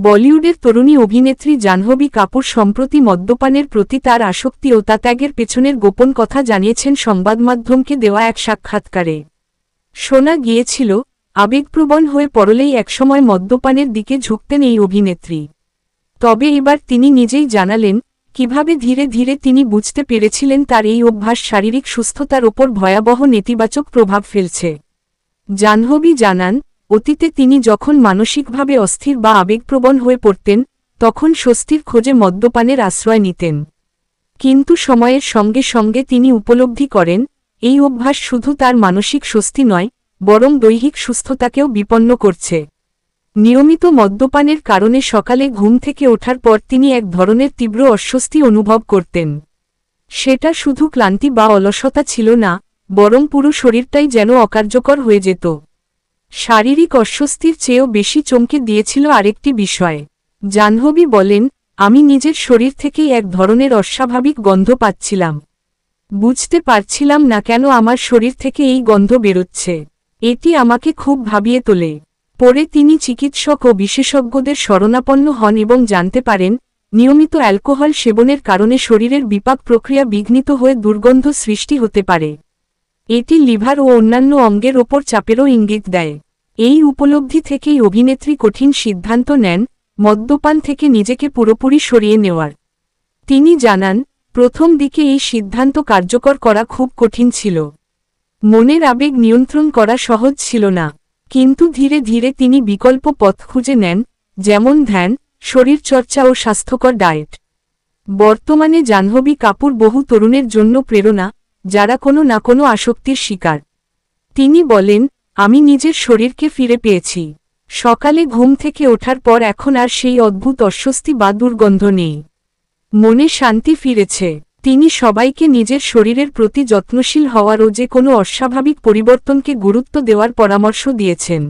বলিউডের তরুণী অভিনেত্রী জাহ্নবী কাপুর সম্প্রতি মদ্যপানের প্রতি তার আসক্তি ও তা ত্যাগের পেছনের গোপন কথা জানিয়েছেন সংবাদমাধ্যমকে দেওয়া এক সাক্ষাৎকারে। শোনা গিয়েছিল, আবেগপ্রবণ হয়ে পড়লেই একসময় মদ্যপানের দিকে ঝুঁকতেন এই অভিনেত্রী। তবে এবার তিনি নিজেই জানালেন, কিভাবে ধীরে ধীরে তিনি বুঝতে পেরেছিলেন তার এই অভ্যাস শারীরিক সুস্থতার ওপর ভয়াবহ নেতিবাচক প্রভাব ফেলছে। জাহ্নবী জানান, অতীতে তিনি যখন মানসিকভাবে অস্থির বা আবেগপ্রবণ হয়ে পড়তেন, তখন স্বস্তির খোঁজে মদ্যপানের আশ্রয় নিতেন। কিন্তু সময়ের সঙ্গে সঙ্গে তিনি উপলব্ধি করেন, এই অভ্যাস শুধু তার মানসিক স্বস্তি নয়, বরং দৈহিক সুস্থতাকেও বিপন্ন করছে। নিয়মিত মদ্যপানের কারণে সকালে ঘুম থেকে ওঠার পর তিনি এক ধরনের তীব্র অস্বস্তি অনুভব করতেন। সেটা শুধু ক্লান্তি বা অলসতা ছিল না, বরং পুরো শরীরটাই যেন অকার্যকর হয়ে যেত। শারীরিক অস্বস্তির চেয়েও বেশি চমকে দিয়েছিল আরেকটি বিষয়। জাহ্নবী বলেন, আমি নিজের শরীর থেকেই এক ধরনের অস্বাভাবিক গন্ধ পাচ্ছিলাম। বুঝতে পারছিলাম না কেন আমার শরীর থেকে এই গন্ধ বেরোচ্ছে। এটি আমাকে খুব ভাবিয়ে তোলে। পরে তিনি চিকিৎসক ও বিশেষজ্ঞদের শরণাপন্ন হন এবং জানতে পারেন, নিয়মিত অ্যালকোহল সেবনের কারণে শরীরের বিপাক প্রক্রিয়া বিঘ্নিত হয়ে দুর্গন্ধ সৃষ্টি হতে পারে। এটি লিভার ও অন্যান্য অঙ্গের ওপর চাপেরও ইঙ্গিত দেয়। এই উপলব্ধি থেকেই অভিনেত্রী কঠিন সিদ্ধান্ত নেন, মদ্যপান থেকে নিজেকে পুরোপুরি সরিয়ে নেওয়ার। তিনি জানান, প্রথম দিকে এই সিদ্ধান্ত কার্যকর করা খুব কঠিন ছিল। মনের আবেগ নিয়ন্ত্রণ করা সহজ ছিল না। কিন্তু ধীরে ধীরে তিনি বিকল্প পথ খুঁজে নেন, যেমন ধ্যান, শরীরচর্চা ও স্বাস্থ্যকর ডায়েট। বর্তমানে জাহ্নবী কাপুর বহু তরুণের জন্য প্রেরণা, যারা কোনো না কোনো আসক্তির শিকার। তিনি বলেন, আমি নিজের শরীরকে ফিরে পেয়েছি। সকালে ঘুম থেকে ওঠার পর এখন আর সেই অদ্ভুত অস্বস্তি বা দুর্গন্ধ নেই। মনে শান্তি ফিরেছে। তিনি সবাইকে নিজের শরীরের প্রতি যত্নশীল হওয়ার ও যে কোনো অস্বাভাবিক পরিবর্তনকে গুরুত্ব দেওয়ার পরামর্শ দিয়েছেন।